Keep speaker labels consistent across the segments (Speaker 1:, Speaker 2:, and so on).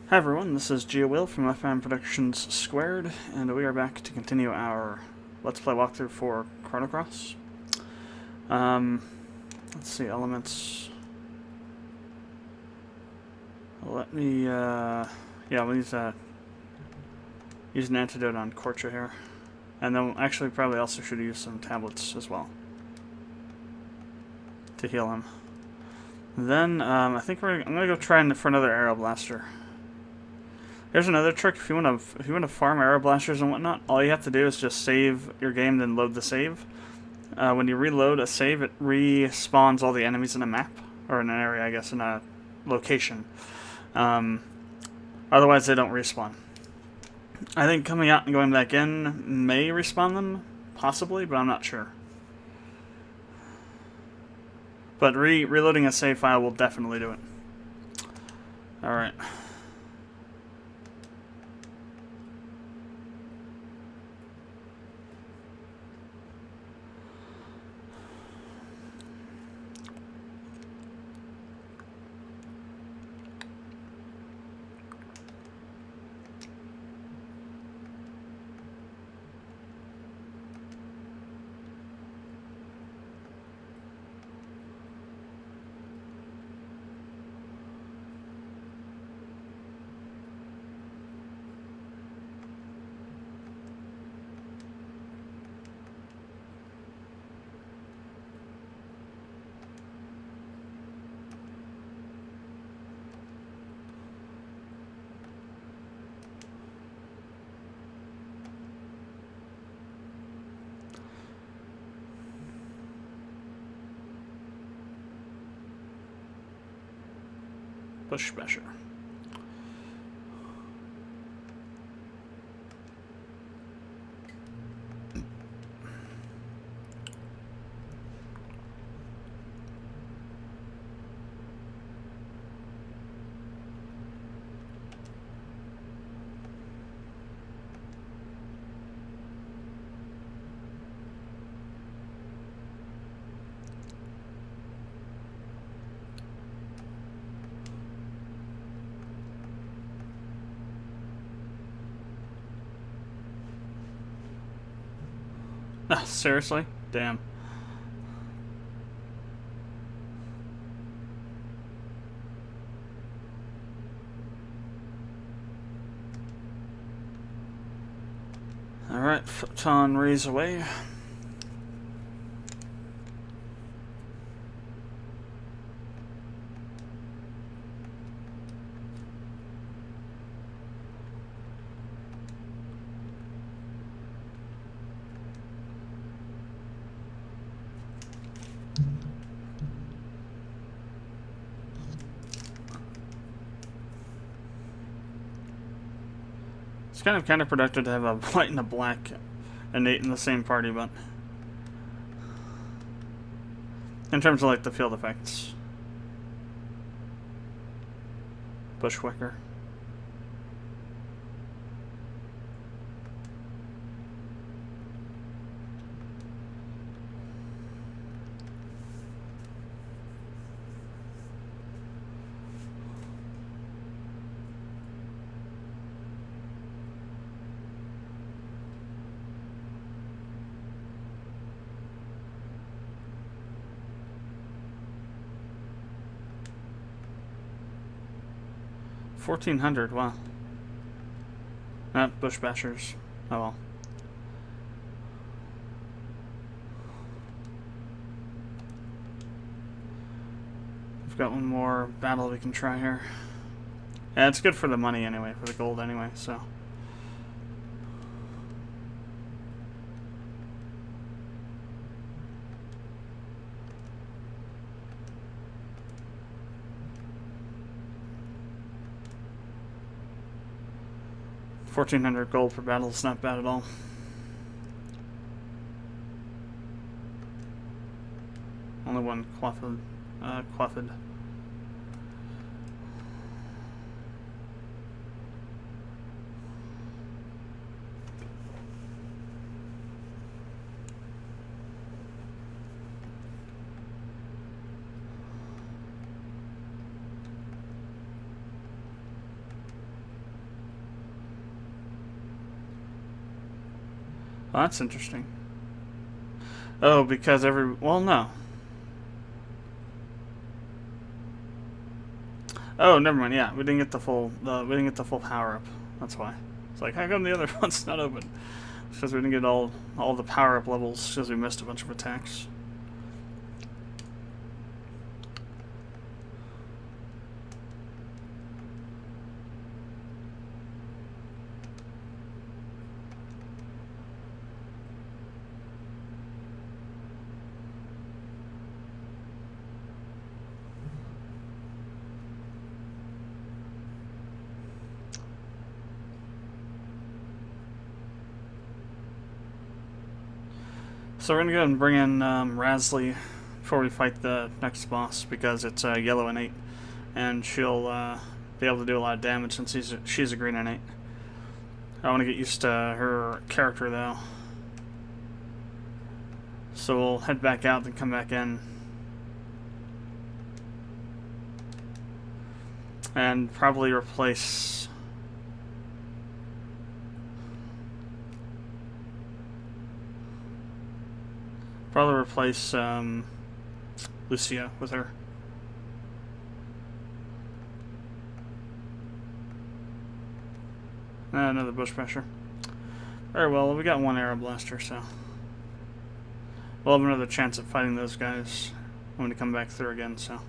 Speaker 1: Hi everyone, this is GeoWill from FM Productions Squared, and we are back to continue our Let's Play walkthrough for Chrono. Um, let's see, elements. Let me, we'll use an antidote on Korcha here. And then actually probably also should use some tablets as well to heal him. Then, I think I'm gonna go try for another Arrow Blaster. Here's another trick: if you want to farm arrow blasters and whatnot, all you have to do is just save your game, then load the save. When you reload a save, it respawns all the enemies in a map or in an area, I guess, in a location. Otherwise, they don't respawn. I think coming out and going back in may respawn them, possibly, but I'm not sure. But reloading a save file will definitely do it. All right. Bush Basher. Ah, seriously? Damn. Alright, photon rays away. It's kind of counterproductive to have a white and a black innate in the same party, but in terms of like the field effects. Bushwhacker. $1,400, wow. Not Bush Bashers. Oh well. We've got one more battle we can try here. Yeah, it's good for the money anyway, for the gold anyway, so. $1,400 gold per battle is not bad at all. Only one quaffed. Well, that's interesting. Oh, because well, no. Oh, never mind. Yeah, we didn't get the full power up. That's why. It's like, how come the other one's not open? It's because we didn't get all the power up levels because we missed a bunch of attacks. So we're gonna go ahead and bring in Rasley before we fight the next boss because it's yellow innate, and she'll be able to do a lot of damage since she's a green innate. I want to get used to her character though, so we'll head back out then come back in, and probably replace. Probably replace Lucia with her. Another bush pressure. Very well, we got one arrow blaster, so we'll have another chance at fighting those guys when we come back through again, so.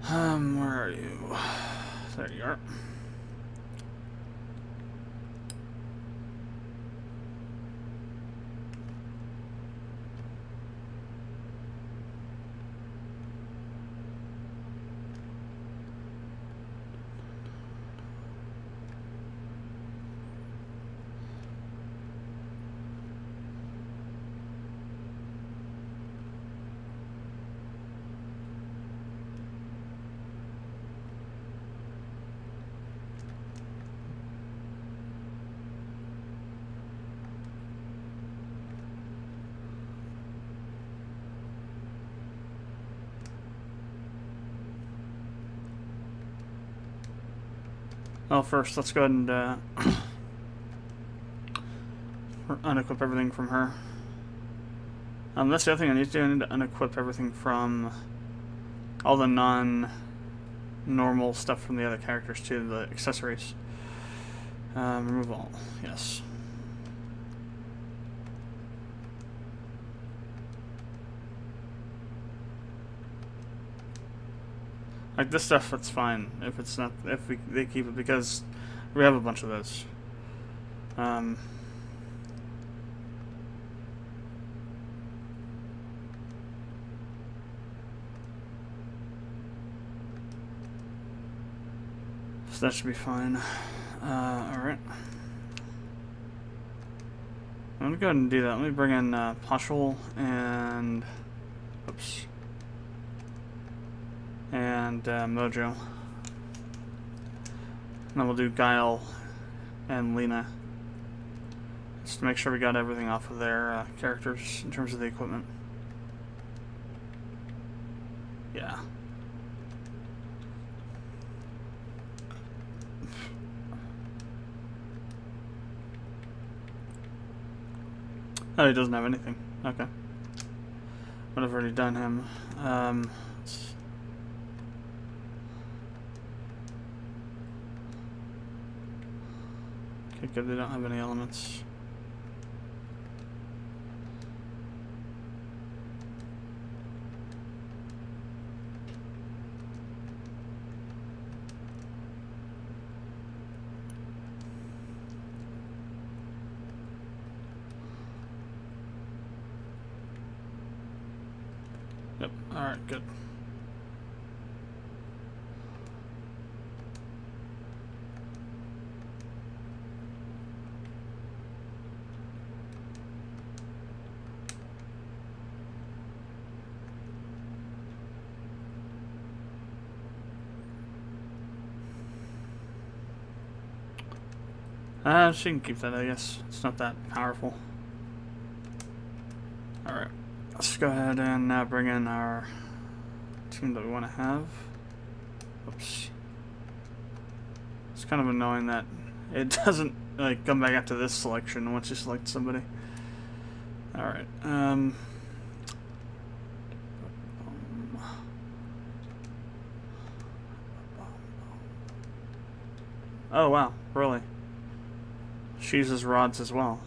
Speaker 1: Where are you? There you are. Well, first, let's go ahead and unequip everything from her. That's the other thing I need to do. I need to unequip everything from all the non-normal stuff from the other characters too, the accessories. Remove all, yes. Like this stuff, that's fine if it's not, they keep it, because we have a bunch of those. So that should be fine. Alright. I'm gonna go ahead and do that. Let me bring in Poshul and oops. And Mojo. And then we'll do Guile and Lena. Just to make sure we got everything off of their characters in terms of the equipment. Yeah. Oh, he doesn't have anything. Okay. But I've already done him. Okay, good, they don't have any elements. Yep, alright, good. She can keep that, I guess. It's not that powerful. Alright. Let's go ahead and now bring in our team that we want to have. Oops. It's kind of annoying that it doesn't like come back after this selection once you select somebody. Alright, oh wow, really? She uses rods as well.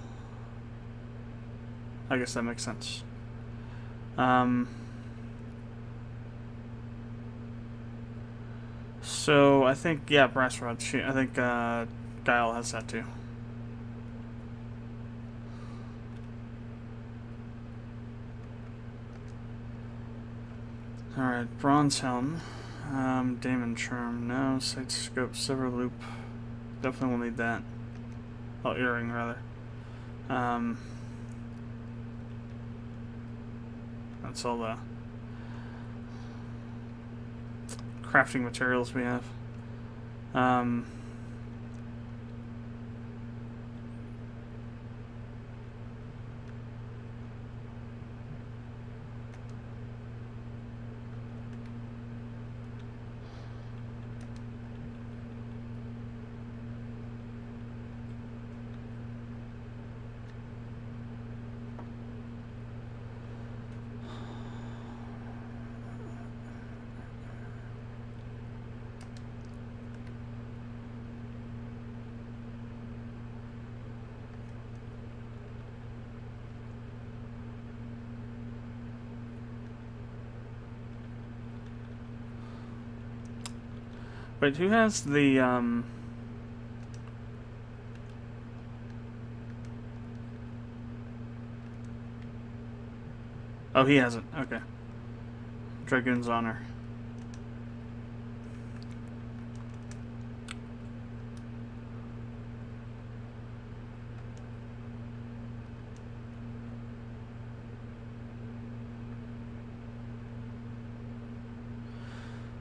Speaker 1: I guess that makes sense. So I think, yeah, brass rods. I think Guile has that too. Alright, bronze helm. Damon charm. No, sight scope, silver loop. Definitely will need that. Oh, earring rather. That's all the crafting materials we have. Wait, who has the, oh, he hasn't. Okay. Dragoon's Honor.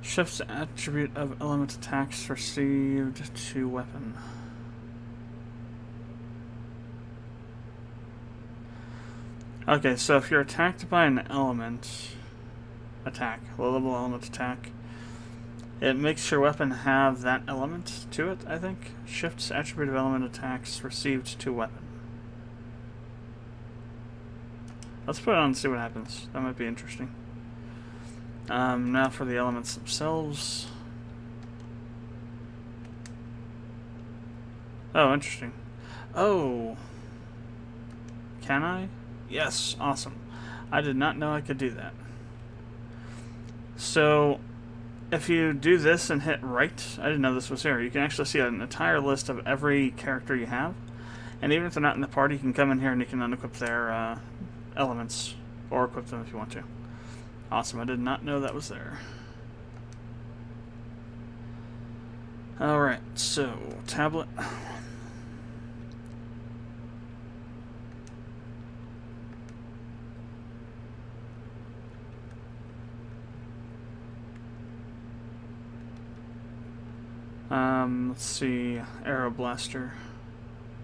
Speaker 1: Shifts attribute of element attacks received to weapon. Okay, so if you're attacked by an element attack, low-level element attack, it makes your weapon have that element to it, I think. Shifts attribute of element attacks received to weapon. Let's put it on and see what happens. That might be interesting. Now for the elements themselves. Oh, interesting. Oh. Can I? Yes, awesome. I did not know I could do that. So, if you do this and hit right, I didn't know this was here, you can actually see an entire list of every character you have. And even if they're not in the party, you can come in here and you can unequip their elements, or equip them if you want to. Awesome, I did not know that was there. Alright, so, tablet. Let's see, Arrow Blaster.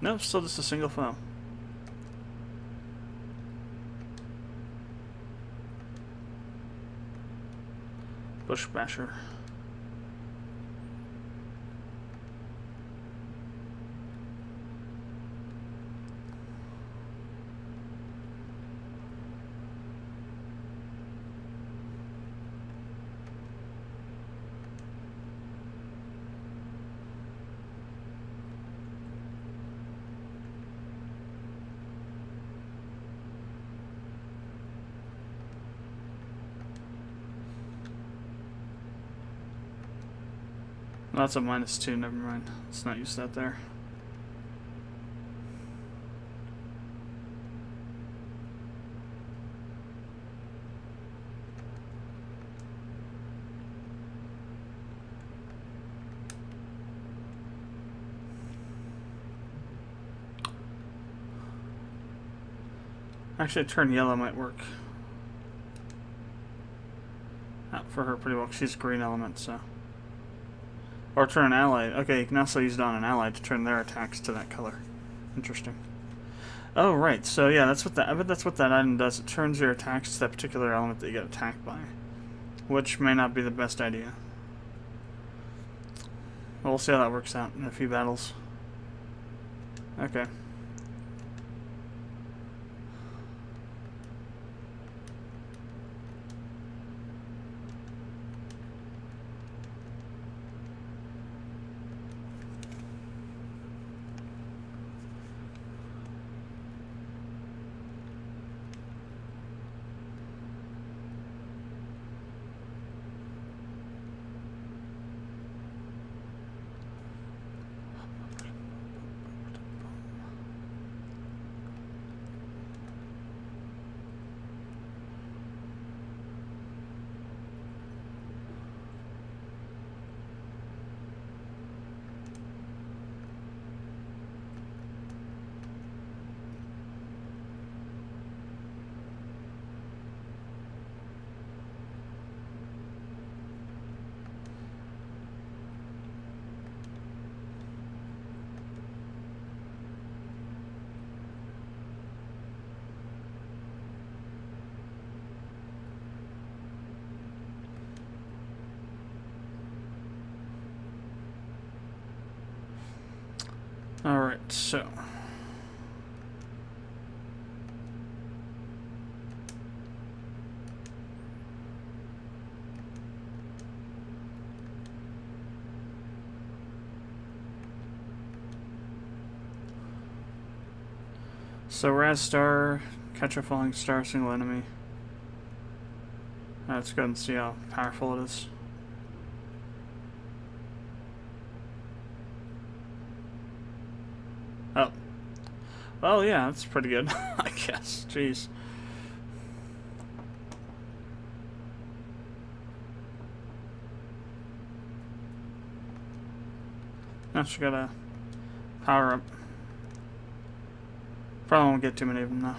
Speaker 1: Nope, still just a single foe. Bush Basher. That's a -2, never mind. Let's not use that there. Actually, turn yellow might work. For her pretty well, she's green element, so. Or turn an ally. Okay, you can also use it on an ally to turn their attacks to that color. Interesting. Oh, right. So yeah, that's what that. I bet that's what that item does. It turns your attacks to that particular element that you get attacked by, which may not be the best idea. We'll see how that works out in a few battles. Okay. Alright, so. So, Raz Star, catch a falling star, single enemy. Let's go and see how powerful it is. Oh. Well, yeah, that's pretty good, I guess. Jeez. Now she got a power up. Probably won't get too many of them though.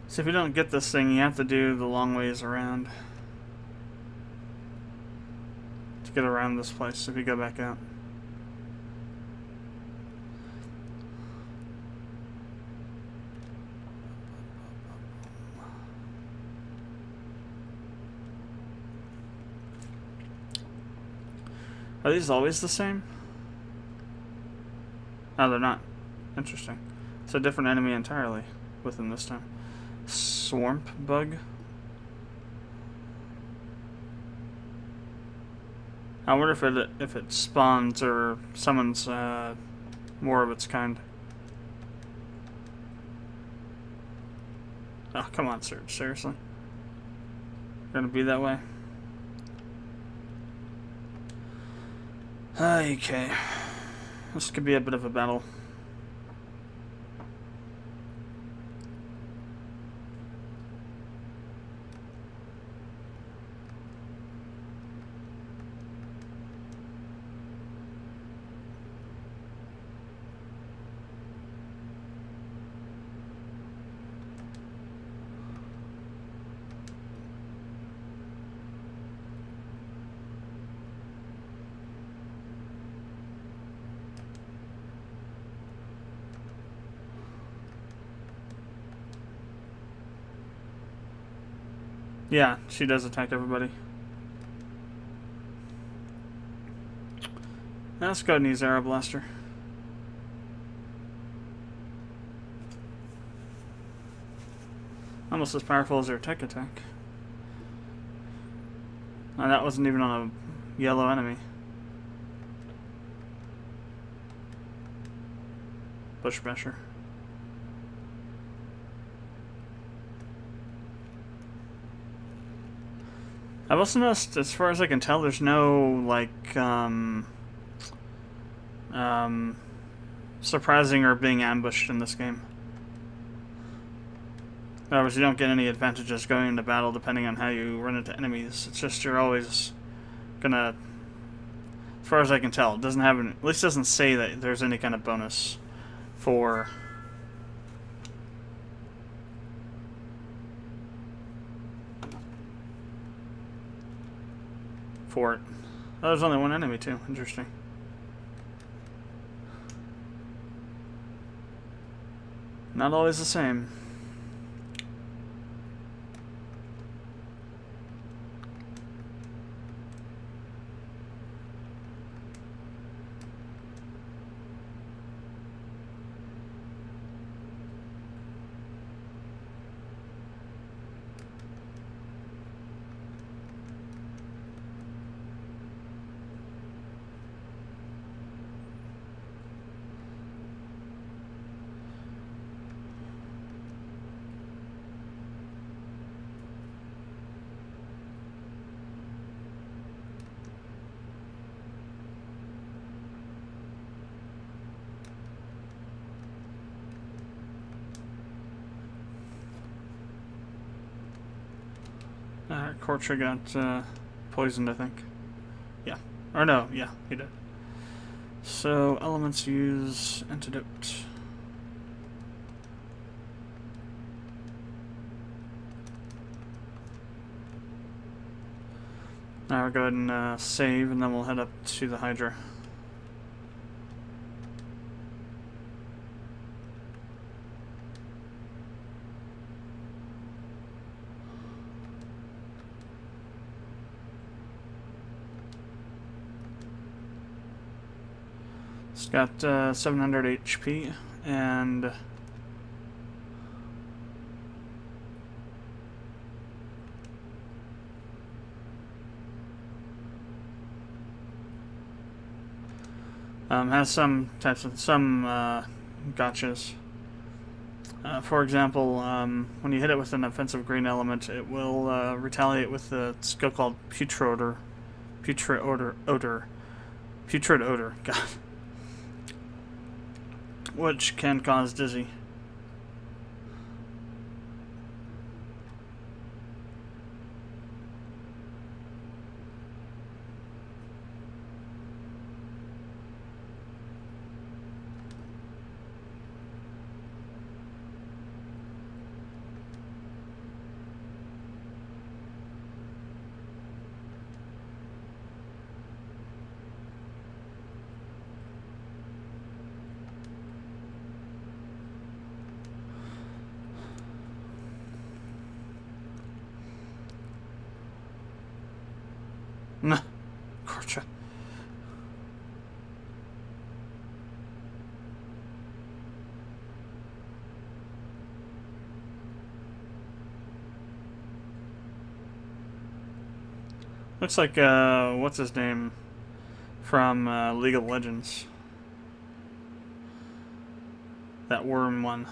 Speaker 1: So if you don't get this thing, you have to do the long ways around to get around this place if you go back out. Are these always the same? No, they're not. Interesting. It's a different enemy entirely with them this time. Swamp bug. I wonder if it spawns or summons more of its kind. Oh, come on, Surge. Seriously? Gonna be that way? Okay. This could be a bit of a battle. Yeah, she does attack everybody. Now let's go and use Arrow Blaster. Almost as powerful as her tech attack. And that wasn't even on a yellow enemy. Bush Basher. I've also noticed, as far as I can tell, there's no, like, surprising or being ambushed in this game. In other words, you don't get any advantages going into battle depending on how you run into enemies. It's just you're always gonna, as far as I can tell, it doesn't have an, at least doesn't say that there's any kind of bonus for for it. Oh, there's only one enemy too. Interesting. Not always the same. Korcha got poisoned, I think. Yeah. Or no, yeah, he did. So, elements use antidote. Now we'll go ahead and save, and then we'll head up to the Hydra. It's got 700 HP, and has some types of gotchas. For example, when you hit it with an offensive green element, it will retaliate with a skill called putrid odor. God. Which can cause dizzy. Nah, Korcha. Looks like, what's his name? From League of Legends. That worm one.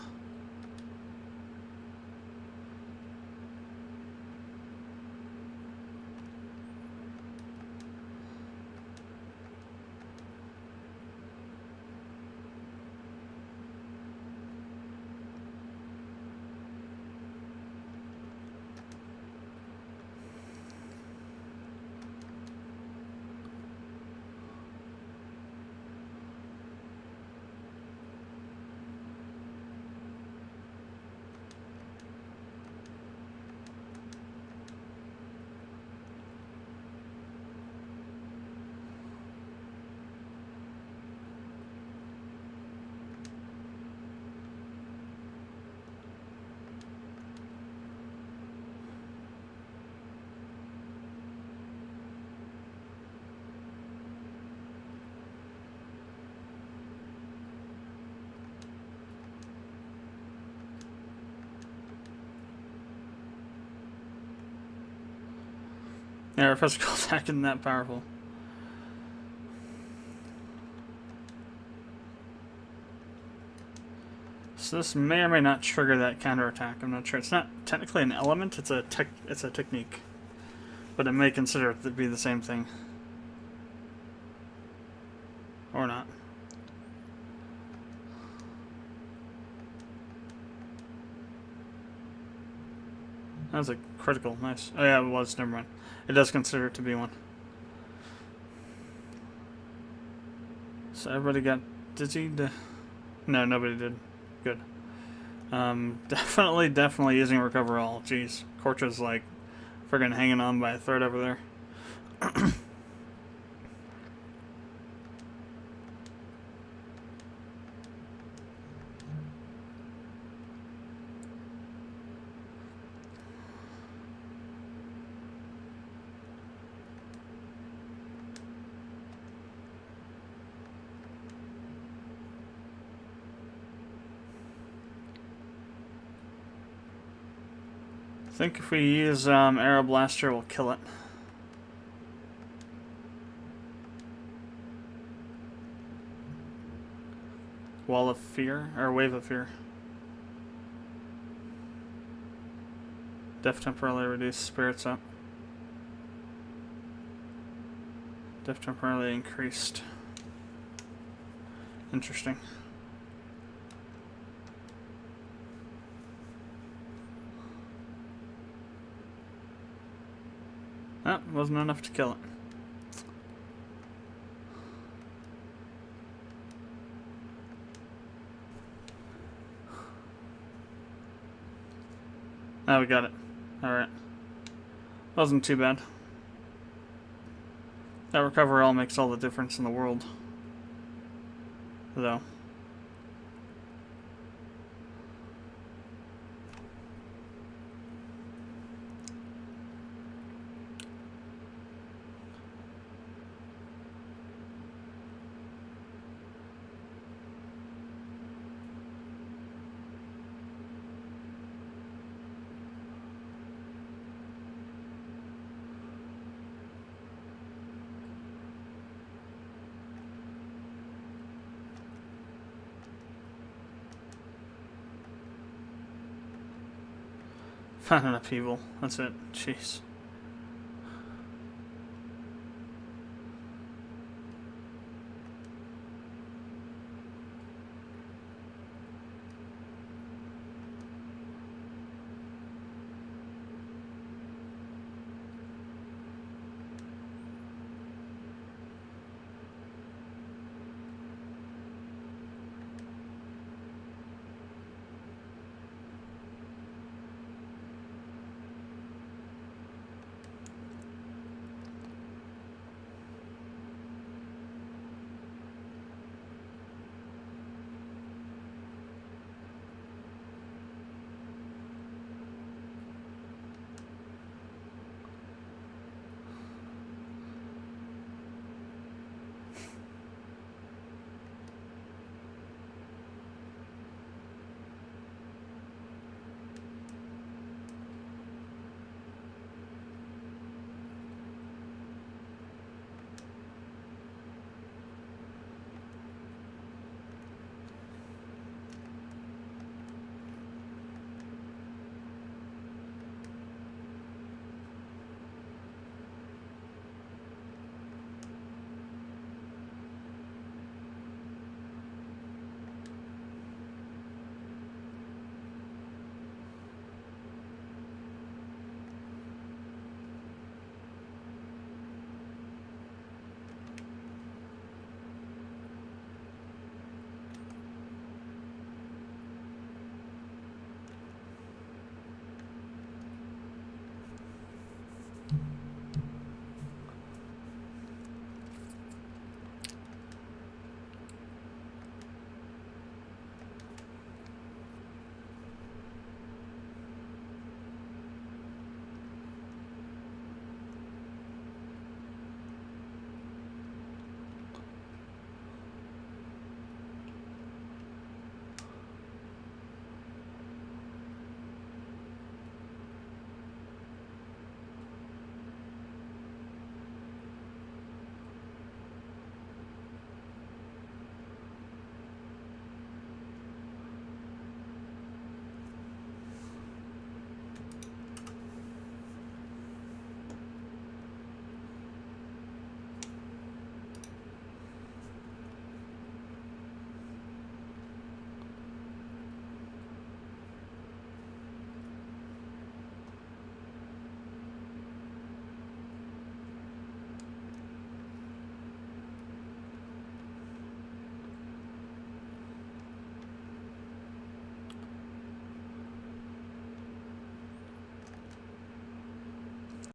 Speaker 1: Yeah, our physical attack isn't that powerful. So this may or may not trigger that counterattack. I'm not sure. It's not technically an element. It's a technique, but it may consider it to be the same thing, or not. That was a critical. Nice. Oh yeah, it was. Never mind. It does consider it to be one. So everybody got dizzied? No, nobody did. Good. Definitely using Recover All. Jeez. Korcha's like friggin' hanging on by a thread over there. think if we use Arrow Blaster, we'll kill it. Wall of Fear, or Wave of Fear. Def temporarily reduce spirits up. Def temporarily increased. Interesting. That wasn't enough to kill it. Oh, we got it. Alright. Wasn't too bad. That recover all makes all the difference in the world. Though. Found an upheaval. That's it. Jeez.